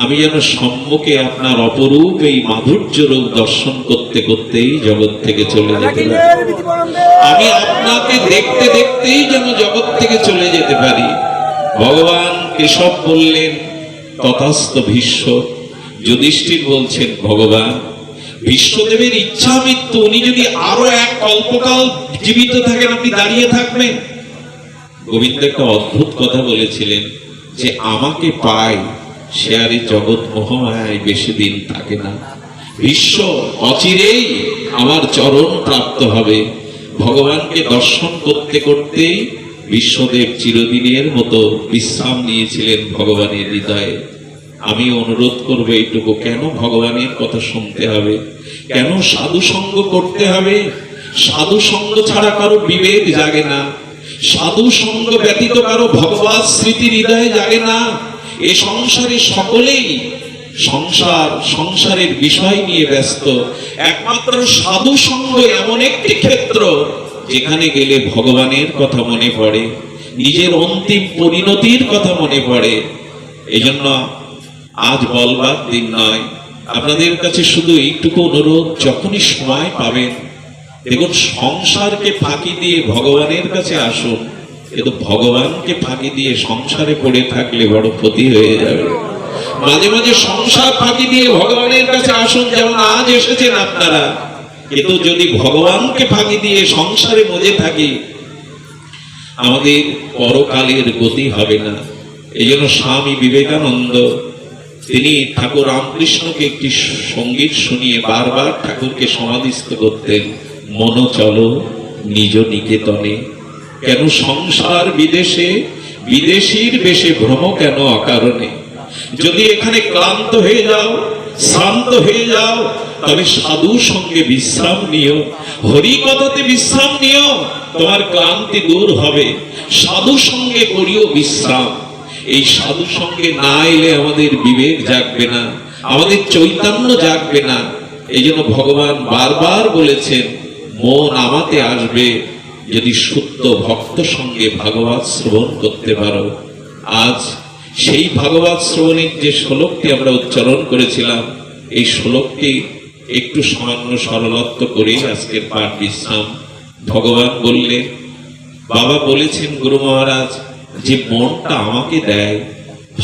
আমি যেন সম্মুখে আপনার অপরূপ এই মাধুর্য রূপ দর্শন করতে করতেই জগৎ থেকে চলে যেতে পারি। আমি আপনাকে দেখতে দেখতেই যেন জগৎ থেকে চলে যেতে পারি। ভগবান কেশব বললেন, তথাস্ত ভীষ্ম। যুধিষ্ঠির বলছেন, ভগবান, বিশ্বদেবের ইচ্ছা মৃত্যু, উনি যদি আরো এক কল্পকাল জীবিত থাকেন, আপনি দাঁড়িয়ে থাকবেন? গোবিন্দ একটা অদ্ভুত কথা বলেছিলেন, যে আমাকে পায় সে আর এই জগৎ মোহমায় বেশি দিন থাকে না। বিশ্ব অচিরেই আমার চরণ প্রাপ্ত হবে। ভগবানকে দর্শন করতে করতেই বিশ্বদেব চিরদিনের মতো বিশ্রাম নিয়েছিলেন ভগবানের হৃদয়ে। আমি অনুরোধ করবো এইটুকু, কেন ভগবানের কথা শুনতে হবে? কেন সাধু সঙ্গ করতে হবে? সাধু সঙ্গ ছাড়া কারো বিবেক জাগে না, সাধু সঙ্গ ব্যতীত কারো ভগবত স্মৃতি হৃদয়ে জাগে না। এ সংসারে সকলেই সংসারের বিষয় নিয়ে ব্যস্ত। একমাত্র সাধু সঙ্গ এমন একটি ক্ষেত্র যেখানে গেলে ভগবানের কথা মনে পড়ে, নিজের অন্তিম পরিণতির কথা মনে পড়ে। এই জন্য আজ বলবার দিন নয়, আপনাদের কাছে শুধু এইটুকু অনুরোধ, যখনই সময় পাবেন, দেখুন, সংসারকে ফাঁকি দিয়ে ভগবানের কাছে আসুন। কিন্তু ভগবানকে ফাঁকি দিয়ে সংসারে পড়ে থাকলে বড় ক্ষতি হয়ে যাবে। মাঝে মাঝে সংসার ফাঁকি দিয়ে ভগবানের কাছে আসুন, যেমন আজ এসেছেন আপনারা। কিন্তু যদি ভগবানকে ফাঁকি দিয়ে সংসারে মজে থাকি, আমাদের পরকালের গতি হবে না। এই জন্য স্বামী বিবেকানন্দ তিনি ঠাকুর রামকৃষ্ণকে একটি সঙ্গীত শুনিয়ে বারবার ঠাকুরকে সমাধিস্থ করতেন, মন চলো নিজ নিকেতনে। কেন সংসার বিদেশে, বিদেশীর বেশে ভ্রম কেন অকারণে? যদি এখানে ক্লান্ত হয়ে যাও, শ্রান্ত হয়ে যাও, তবে সাধু সঙ্গে বিশ্রাম নিও, হরি কথাতে বিশ্রাম নিও, তোমার ক্লান্তি দূর হবে। সাধু সঙ্গে করিও বিশ্রাম। এই সাধু সঙ্গে না এলে আমাদের বিবেক জাগবে না, আমাদের চৈতন্য জাগবে না। এই জন্য ভগবান বারবার বলেছেন, মন আমাতে আসবে যদি শুদ্ধ ভক্ত সঙ্গে ভাগবত শ্রবণ করতে পারো। আজ সেই ভাগবত শ্রবণের যে শ্লোকটি আমরা উচ্চারণ করেছিলাম, এই শ্লোকটি একটু সামান্য সরলত্ব করে আজকের পাঠ বিশ্রাম। ভগবান বললেন, বাবা বলেছেন গুরু মহারাজ, যে মনটা আমাকে দেয়,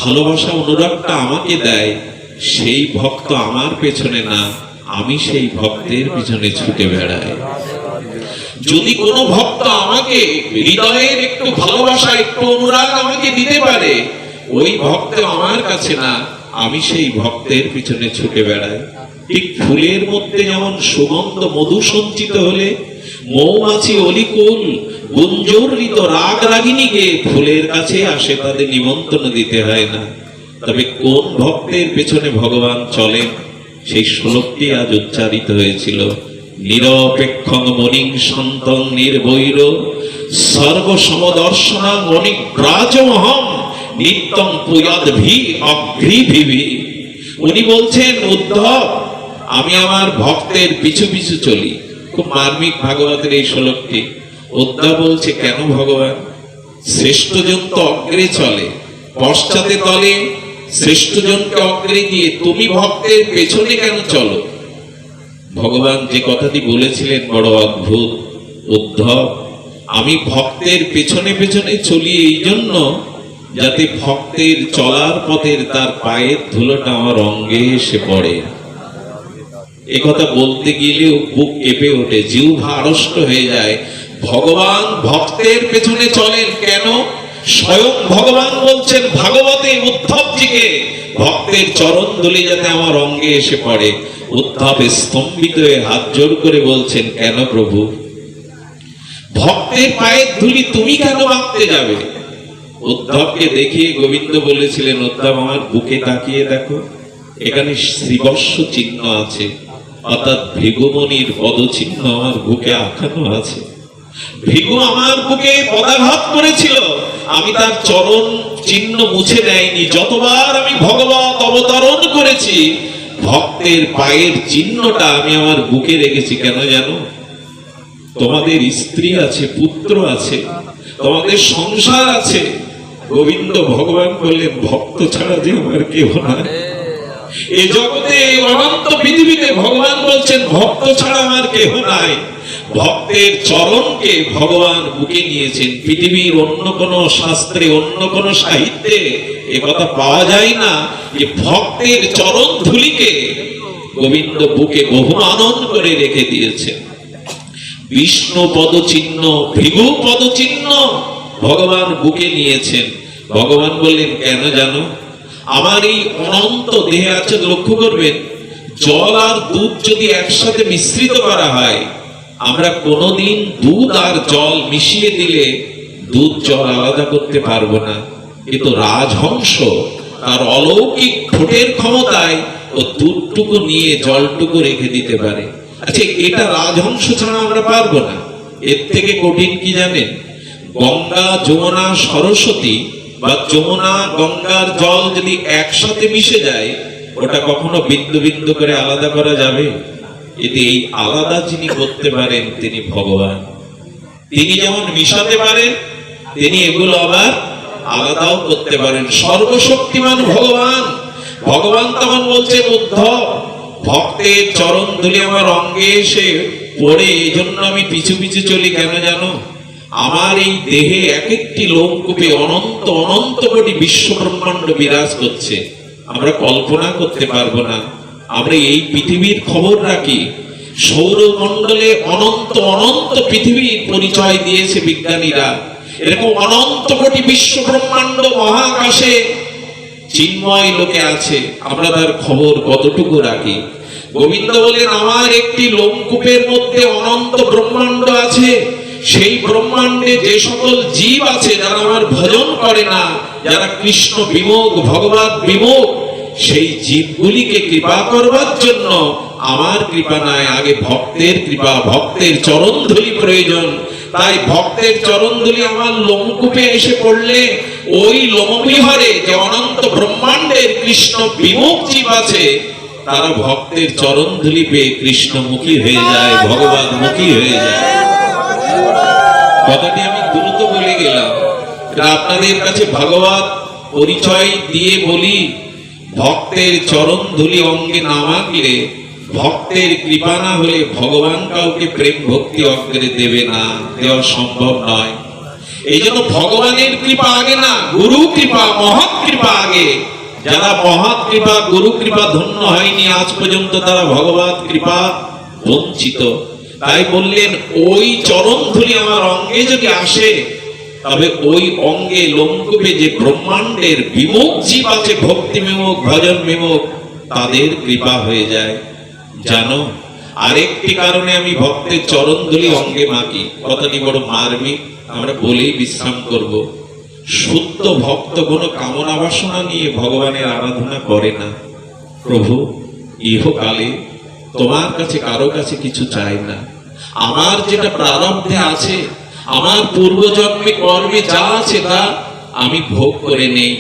ভালোবাসা অনুরাগটা আমাকে দেয়, সেই ভক্ত আমার পেছনে না, আমি সেই ভক্তের পিছনে ছুটে বেড়াই। যদি কোনো ভক্ত আমাকে হৃদয়ের একটু ভালোবাসা, একটু অনুরাগ আমাকে দিতে পারে, ওই ভক্ত আমার কাছে না, আমি সেই ভক্তের পিছনে ছুটে বেড়াই। ঠিক ফুলের মধ্যে যেমন সুগন্ধ মধু সঞ্চিত হলে মৌমাছি অলিকুল গুঞ্জরিত রাগ রাগিনীকে ফুলের কাছে আসে, তাদের নিমন্ত্রণ দিতে হয় না। তবে কোন ভক্তের পেছনে ভগবান চলেন, সেই শ্লোকটি আজ উচ্চারিত হয়েছিল। নিরপেক্ষং মনিং সন্তং নির্বৈর সর্বসমদর্শনাং অনিগ্রাজমহম নিত্যং পুয়াদভি অগ্রিভিভি। উনি বলছেন, উদ্ধব, আমি আমার ভক্তের পিছু পিছু চলি। খুব মার্মিক ভাগবতের এই শ্লোকটি। উদ্ধব বলছে, কেন ভগবান? শ্রেষ্ঠজন তো অগ্রে চলে, পশ্চাতে তলে শ্রেষ্ঠজনকে অগ্রে দিয়ে তুমি ভক্তের পেছনে কেন চলো? ভগবান যে কথাটি বলেছিলেন বড় অদ্ভুত। উদ্ধব, আমি ভক্তের পেছনে পেছনে চলি এই জন্য যাতে ভক্তের চলার পথের তার পায়ের ধুলোটা আমার অঙ্গে এসে পড়ে। একথা বলতে গেলেও বুক কেঁপে ওঠে, জিহ্বা আড়ষ্ট হয়ে যায়। ভগবান ভক্তের পেছনে চলেন কেন? স্বয়ং ভগবান বলছেন ভাগবতে উদ্ধবজিকে, ভক্তের চরণ ধুলি যাতে আমার অঙ্গে এসে পড়ে। উদ্ধব স্তম্ভিত হয়ে হাত জোর করে বলছেন, কেন প্রভু? ভক্তের পায়ের ধুলি তুমি কেন মাখতে যাবে? উদ্ধবকে দেখিয়ে গোবিন্দ বলেছিলেন, উদ্ধব, আমার বুকে তাকিয়ে দেখো, এখানে শ্রীবর্ষ চিহ্ন আছে, অর্থাৎ ভৃগুমণির পদচিহ্ন আমার বুকে আঁকানো আছে। ভৃগু আমার বুকে পদাঘাত করেছিল, আমি তার চরণ চিহ্ন মুছে দেয়নি। যতবার আমি ভগবত অবতরণ করেছি, ভক্তের পায়ের চিহ্নটা আমি আমার বুকে রেখেছি। কেন জানো? তোমাদের স্ত্রী আছে, পুত্র আছে, তোমাদের সংসার আছে। গোবিন্দ ভগবান বললেন, ভক্ত ছাড়া যে আমার কেহ নাই। এই জগতে অনন্ত পৃথিবীতে ভগবান বলছেন, ভক্ত ছাড়া আমার কেহ নাই। ভক্তের চরণকে ভগবান বুকে নিয়েছেন। পৃথিবীর অন্য কোন শাস্ত্রে, অন্য কোন সাহিত্যে এ কথা পাওয়া যায় না যে ভক্তের চরণ ধুলিকে গোবিন্দ বুকে বহুমানন করে রেখে দিয়েছেন। বিষ্ণু পদচিহ্ন, ভৃগু পদচিহ্ন ভগবান বুকে নিয়েছেন। ভগবান বললেন, কেন জানো? আমার এই অনন্ত দেহে আছে, লক্ষ্য করবেন, জল আর দুধ যদি একসাথে মিশ্রিত করা হয়, আমরা কোনোদিন দুধ আর জল মিশিয়ে দিলে দুধ জল আলাদা করতে পারবো না। কিন্তু রাজহংস তার অলৌকিক ঠোঁটের ক্ষমতায় ও দুধটুকু নিয়ে জলটুকু রেখে দিতে পারে। আচ্ছা, এটা রাজহংস ছাড়া আমরা পারবো না। এর থেকে কঠিন কি জানেন? গঙ্গা, যমুনা, সরস্বতী বা যমুনা গঙ্গার জল যদি একসাথে মিশে যায়, ওটা কখনো বিন্দু বিন্দু করে আলাদা করা যাবে? এতে এই আলাদা যিনি করতে পারেন তিনি ভগবান। তিনি যেমন মিশাতে পারেন, তিনি এগুলো আবার আলাদাও করতে পারেন। সর্বশক্তিমান ভগবান। ভগবান তখন বলছেন, উদ্ধব, ভক্তের চরণ ধুলি আমার অঙ্গে এসে পড়ে, এই জন্য আমি পিছু পিছু চলি। কেন জানো? আমার এই দেহে এক একটি লোমকূপে অনন্ত অনন্ত কোটি বিশ্ব ব্রহ্মাণ্ড বিরাজ করছে। আমরা কল্পনা করতে পারবো না। আমরা এই পৃথিবীর খবর রাখি, সৌরমণ্ডলে অনন্ত অনন্ত পৃথিবীর পরিচয় দিয়েছে বিজ্ঞানীরা। এরকম অনন্ত কোটি বিশ্ব ব্রহ্মাণ্ড মহাকাশে চিন্ময় লোকে আছে, আমরা তার খবর কতটুকু রাখি? গোবিন্দ বলেন, আমার একটি লোমকূপের মধ্যে অনন্ত ব্রহ্মাণ্ড আছে। সেই ব্রহ্মাণ্ডে যে সকল জীব আছে যারা আমার ভজন করে না, যারা কৃষ্ণ বিমুখ, ভগবত বিমুখ, সেই জীবগুলিকে কৃপা করবার জন্য আমার কৃপা নয়, আগে ভক্তের কৃপা, ভক্তের চরণধুলি প্রয়োজন। তাই ভক্তের চরণধুলি আমার লোমকূপে এসে পড়লে ওই লোমবিহরে যে অনন্ত ব্রহ্মাণ্ডের কৃষ্ণ বিমুখ জীব আছে, তারা ভক্তের চরণধুলি পেয়ে কৃষ্ণমুখী হয়ে যায়, ভগবানমুখী হয়ে যায়। কথাটি আমি দ্রুত বলে গেলাম, আপনাদের কাছে ভগবত পরিচয় দিয়ে বলি, ভক্তের চরণ ধুলি অঙ্গে না মাখলে, ভক্তের কৃপা না হলে ভগবান কাউকে প্রেম ভক্তি অগ্রে দেবে না, দেওয়া সম্ভব নয়। এই জন্য ভগবানের কৃপা আগে না, গুরু কৃপা, মহৎ কৃপা আগে। যারা মহৎ কৃপা, গুরু কৃপা ধন্য হয়নি আজ পর্যন্ত, তারা ভগবত কৃপা বঞ্চিত। তাই বললেন, ওই চরণ ধুলি আমার অঙ্গে যদি আসে, তবে ওই অঙ্গে লোমকূপে যে ব্রহ্মাণ্ডের বিমুখ জীব আছে, ভক্তি বিমুখ, ভজন বিমুখ, তাদের কৃপা হয়ে যায়। জানো, আরেকটি কারণে আমি ভক্তের চরণ ধুলি অঙ্গে মাখি। কথাটি বড় মার্মিক, আমরা বলেই বিশ্রাম করব। শুদ্ধ ভক্ত কোনো কামনা বাসনা নিয়ে ভগবানের আরাধনা করে না। প্রভু, ইহকালে তোমার কাছে কারো কাছে কিছু চাই না, আমার যেটা প্রারব্ধে আছে আমার পূর্বজন্মে কর্মে যা আছে তা আমি ভোগ করে নেই,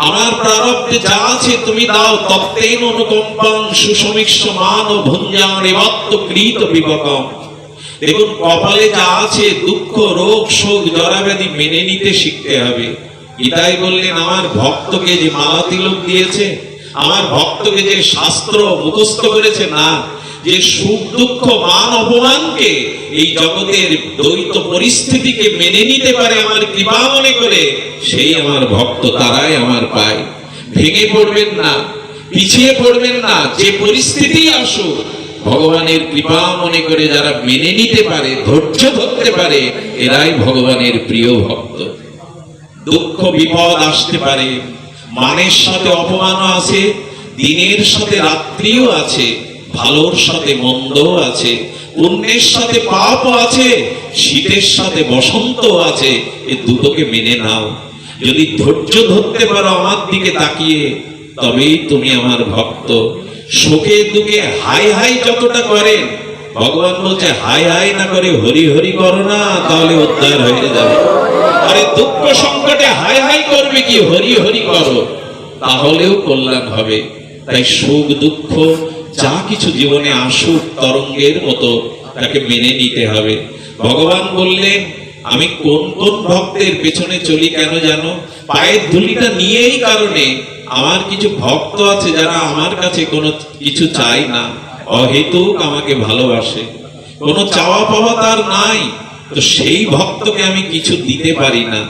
আমার প্রারব্ধে যা আছে তুমি দাও। তত্ত্বেন অনুকম্পং সুসমীক্ষ্যমান ভুঞ্জান এবত্ত কৃত বিপকম। দেখুন, কপালে যা আছে দুঃখ, রোগ, শোক, জরাব্যাধি মেনে নিতে শিখতে হবে। গীতায় বললেন, আমার ভক্তকে যে মালা তিলক দিয়েছে, আমার ভক্তকে যে শাস্ত্র মুখস্থ করেছে, না, যে সুখ দুঃখ মান অপমানকে, এই জগতের দ্বৈত পরিস্থিতিকে মেনে নিতে পারে আমার কৃপা মনে করে, সেই আমার ভক্ত, তারাই আমার পায়। ভেঙে পড়বেন না, পিছিয়ে পড়বেন না, যে পরিস্থিতি আসুক ভগবানের কৃপা মনে করে যারা মেনে নিতে পারে, ধৈর্য ধরতে পারে, এরাই ভগবানের প্রিয় ভক্ত। দুঃখ বিপদ আসতে পারে, মানের সাথে অপমানও আছে, দিনের সাথে রাত্রিও আছে, ভালোর সাথে মন্দও আছে, পুণ্যের সাথে পাপও আছে, শীতের সাথে বসন্তও আছে। এই দুটোকে মেনে নাও। যদি ধৈর্য ধরতে পারো আমার দিকে তাকিয়ে, তবেই তুমি আমার ভক্ত। শোকে দুঃখে হাই হাই যতটা করেন, ভগবান বলছে হাই হাই না করে হরি হরি করো না, তাহলে উদ্ধার হয়ে যাবে। আরে দুঃখ সংকটে হাই হাই করবে কি, হরি হরি করো, তাহলেও কল্যাণ হবে। তাই সুখ দুঃখ যা কিছু জীবনে আসুক, তরঙ্গের মতো তাকে মেনে নিতে হবে। ভগবান বললেন, আমি কোন কোন ভক্তের পেছনে চলি কেন জানো? পায়ের ধুলিটা নিয়েই কারণে আমার কিছু ভক্ত আছে যারা আমার কাছে কোনো কিছু চাই না, অহেতুক আমাকে ভালোবাসে, কোনো চাওয়া পাওয়া তার নাই। তো সেই ভক্তকে আমি কিছু দিতে পারি না,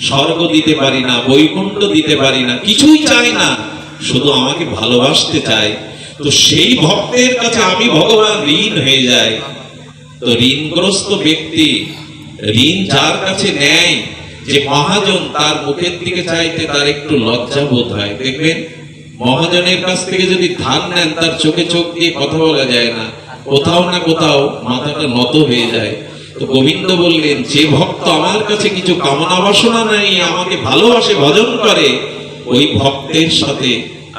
স্বর্গ দিতে পারি না, বৈকুণ্ঠ দিতে পারি না, কিছুই চাই না, শুধু আমাকে ভালোবাসতে চাই। তো সেই ভক্তের কাছে আমি ভগবান ঋণ হয়ে যাই। তো ঋণগ্রস্ত ব্যক্তি ঋণ যার কাছে নেয়, যে মহাজন, তার মুখের দিকে চাইতে তার একটু লজ্জা বোধ হয়। দেখবেন, মহাজনের কাছ থেকে যদি ধার নেন, তার চোখে চোখ দিয়ে কথা বলা যায় না, কোথাও না কোথাও মাথাটা নত হয়ে যায়। তো গোবিন্দ বললেন, যে ভক্ত আমার কাছে কিছু কামনা বাসনা নেই, আমাকে ভালোবাসে, ভজন করে, ওই ভক্তের সাথে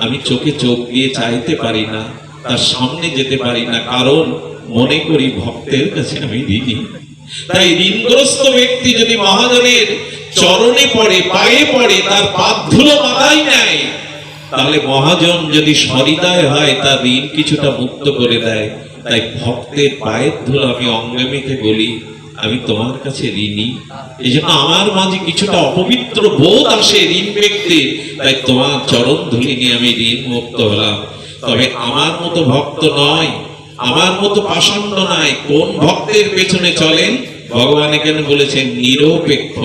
আমি চোখে চোখ দিয়ে চাইতে পারি না, তার সামনে যেতে পারি না, কারণ মনে করি ভক্তের কাছে আমি ঋণী। তাই ঋণগ্রস্ত ব্যক্তি যদি মহাজনের চরণে পড়ে, পায়ে পড়ে, তার পাদ ধুলো মাথায় নেয়, তাহলে মহাজন যদি সহৃদয় হয়, তার ঋণ কিছুটা মুক্ত করে দেয়। তাই ভক্তের পায়ের ধুলো আমি অঙ্গে মেখে বলি, আমি তোমার কাছে ঋণী। এই জন্য আমার মাঝে কিছুটা অপবিত্র বোধ আসে ঋণ ব্যক্তির, তাই তোমার চরণ ধুলি নিয়ে আমি ঋণ মুক্ত হলাম। তবে আমার মতো ভক্ত নয়, আমার মতো পাষণ্ড নয়। কোন ভক্তের পেছনে চলেন? ভগবান এখানে বলেছেন নিরপেক্ষ,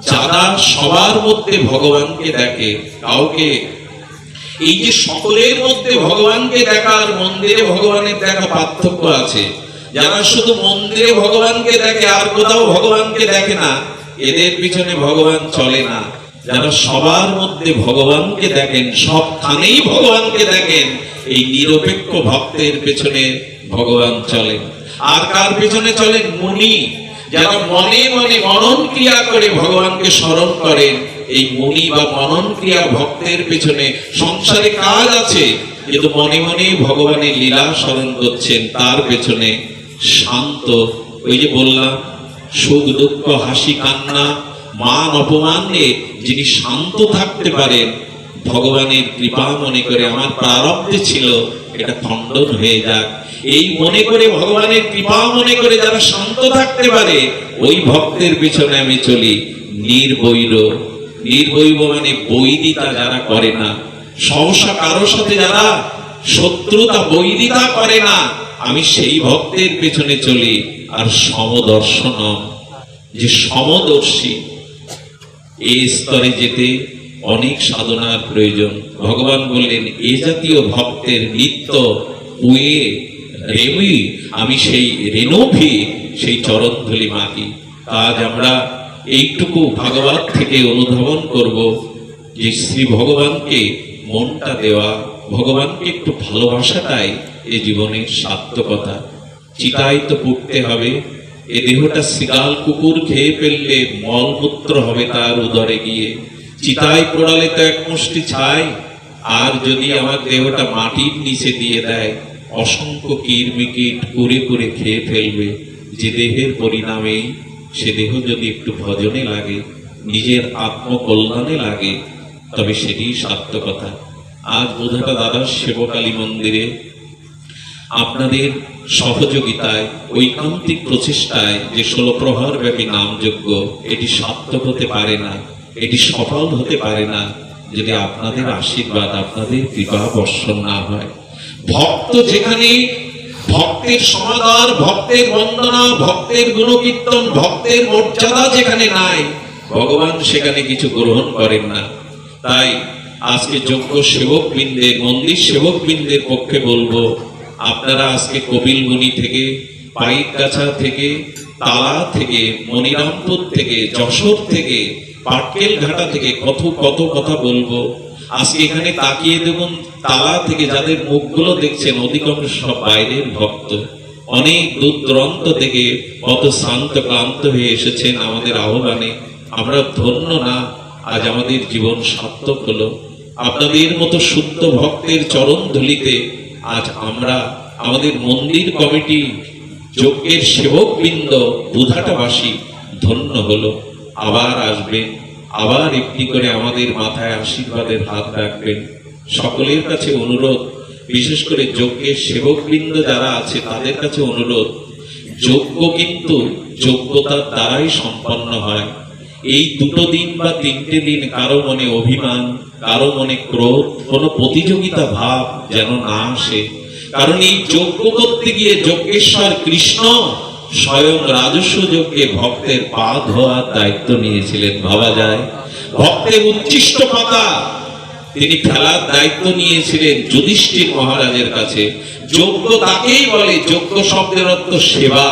যারা সবার মধ্যে ভগবানকে দেখে। কাউকে, এই যে সকলের মধ্যে ভগবানকে দেখা আর মন্দিরে ভগবানের দেখা পার্থক্য আছে। যারা শুধু মন্দিরে ভগবানকে দেখে আর কোথাও ভগবানকে দেখে না, এদের পিছনে ভগবান চলে না। যারা সবার মধ্যে ভগবানকে দেখেন, সবখানেই ভগবানকে দেখেন, এই নিরপেক্ষ ভক্তের পেছনে ভগবান চলেন। আর কার পেছনে চলেন? মুনি, যারা মনে মনে মনন ক্রিয়া করে ভগবানকে স্মরণ করেন। এই মুনি বা মনন ক্রিয়া ভক্তের পেছনে, সংসারে কাজ আছে কিন্তু মনে মনে ভগবানের লীলা স্মরণ করছেন, তার পেছনে শান্ত। ওই যে বললাম, সুখ দুঃখ হাসি কান্না মান অপমানে যিনি শান্ত থাকতে পারেন, ভগবানের কৃপা মনে করে আমার প্রারব্ধে ছিল এটা খণ্ডন হয়ে যাক, এই মনে করে ভগবানের কৃপা মনে করে যারা শান্ত থাকতে পারে, ওই ভক্তের পিছনে আমি চলি। নির্বৈর, নির্বৈব মানে বৈরিতা যারা করে না, সহসা কারোর সাথে যারা শত্রুতা বৈরিতা করে না, আমি সেই ভক্তের পেছনে চলি। আর সমদর্শন, যে সমদর্শী, এই স্তরে যেতে অনেক সাধনার প্রয়োজন। ভগবান বললেন, এ জাতীয় ভক্তের নিত্য পুয়ে রেমি, আমি সেই রেণুভি, সেই চরণধুলি মাটি। আজ আমরা এইটুকু ভাগবত থেকে অনুধাবন করব যে শ্রী ভগবানকে মনটা দেওয়া, ভগবানকে একটু ভালোবাসাটাই এ জীবনের সার্থকতা। চিতায় তো পুড়তে হবে, এ দেহটা শৃগাল কুকুর খেয়ে ফেললে মলমূত্র হবে তার উদরে গিয়ে। চিতায় পোড়ালে তো এক মুষ্টি ছাই, আর যদি আমার দেহটা মাটির নিচে দিয়ে দেয়, অসংখ্য কীটমিকিট কুরে কুরে খেয়ে ফেলবে। যে দেহের পরিণামেই সে দেহ যদি একটু ভজনে লাগে, নিজের আত্মকল্যাণে লাগে, তবে সেটি সার্থকতা। আজ বোধাটা দাদার সেবকালী মন্দিরে আপনাদের সহযোগিতায়, ঐকান্তিক প্রচেষ্টায় যে 16 প্রহর ব্যাপী নামযজ্ঞ, এটি সার্থক হতে পারে না, এটি সফল হতে পারে না যদি আপনাদের আশীর্বাদ, আপনাদের কৃপা বর্ষণ না হয়। ভক্ত যেখানে, ভক্তের সমাদর, ভক্তের বন্দনা, ভক্তের গুণকীর্তন, ভক্তের মর্যাদা যেখানে নাই, ভগবান সেখানে কিছু গ্রহণ করেন না। তাই আজকে যোগ্য সেবক বৃন্দের, মন্দির সেবক বৃন্দের পক্ষে বলবো, আপনারা আজকে কপিলমুনি থেকে, পাইকগাছা থেকে, তালা থেকে, মনিরামপুর থেকে, যশোর থেকে, পাটকেল ঘাটা থেকে কত কথা বলবো। আজকে এখানে তাকিয়ে দেখুন, তালা থেকে যাদের মুখগুলো দেখছেন অধিকাংশ সব বাইরের ভক্ত, অনেক দূর দূরান্ত থেকে কত শ্রান্ত ক্লান্ত হয়ে এসেছেন আমাদের আহ্বানে। আমরা ধন্য না, আজ আমাদের জীবন সার্থক হলো। আপনাদের মতো শুদ্ধ ভক্তের চরণ ধুলিতে আজ আমরা, আমাদের মন্দির কমিটি, যজ্ঞের সেবক বৃন্দ, বুধাটাবাসী ধন্য হলো। আবার আসবেন, আবার একটি করে আমাদের মাথায় আশীর্বাদের হাত রাখবেন। সকলের কাছে অনুরোধ, বিশেষ করে যজ্ঞের সেবক বৃন্দ যারা আছে তাদের কাছে অনুরোধ, যজ্ঞ কিন্তু যোগ্যতার দ্বারাই সম্পন্ন হয়। এই 2 দিন বা 3টে দিন কারো মনে অভিমান, কারো মনে ক্রোধ, কোনো প্রতিযোগিতা ভাব যেন না আসে। কারণ এই যজ্ঞ করতে গিয়ে যজ্ঞেশ্বর কৃষ্ণ স্বয়ং রাজস্ব যজ্ঞে ভক্তের পা ধোয়ার দায়িত্ব নিয়েছিলেন। ভাবা যায়, ভক্তের উচ্ছিষ্ট পাতা তিনি ফেলার দায়িত্ব নিয়েছিলেন যুধিষ্ঠির মহারাজের কাছে। যজ্ঞ তাকেই বলে, যজ্ঞ শব্দের অর্থ সেবা।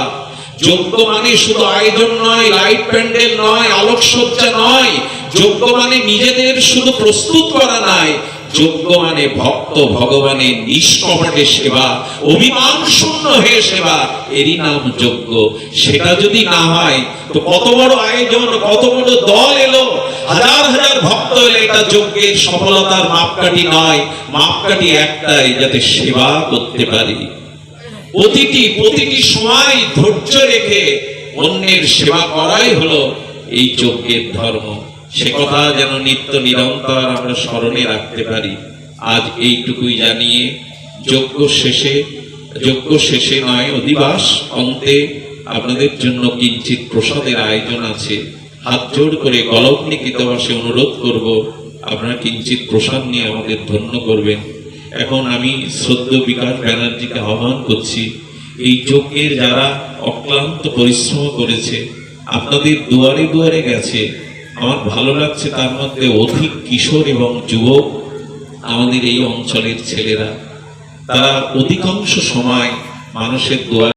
যজ্ঞ মানে শুধু আয়োজন নয়, লাইট প্যান্ডেল নয়, আলোকসজ্জা নয়। যজ্ঞ মানে নিজেদের শুধু প্রস্তুত করা নয়, যজ্ঞ মানে ভক্ত ভগবানের নিষ্কপটে সেবা, অভিমান শূন্য হয়ে সেবা, এরই নাম যজ্ঞ। সেটা যদি না হয় তো কত বড় আয়োজন, কত বড় দল এলো, হাজার হাজার ভক্ত এলে, এটা যজ্ঞের সফলতার মাপকাঠি নয়। মাপকাঠি একটাই, যাতে সেবা করতে পারি। প্রতিটি সময় ধৈর্য রেখে অন্যের সেবা করাই হলো এই যজ্ঞের ধর্ম। সে কথা যেন নিত্য নিরন্তর আমরা স্মরণে রাখতে পারি। আজ এইটুকুই জানিয়ে যজ্ঞ শেষে নয়, অধিবাস অন্তে আপনাদের জন্য কিঞ্চিত প্রসাদের আয়োজন আছে। হাত জোড় করে গলগ্নিকৃতবাসে অনুরোধ করব, আপনারা কিঞ্চিত প্রসাদ নিয়ে আমাদের ধন্য করবেন। এখন আমি শ্রদ্ধেয় বিকাশ ব্যানার্জিকে আহ্বান করছি, এই যজ্ঞের যারা অক্লান্ত পরিশ্রম করেছে, আপনাদের দুয়ারে দুয়ারে গেছে, আমার ভালো লাগছে তার মধ্যে অধিক কিশোর এবং যুবক আমাদের এই অঞ্চলের ছেলেরা, তারা অধিকাংশ সময় মানুষের দুয়ারে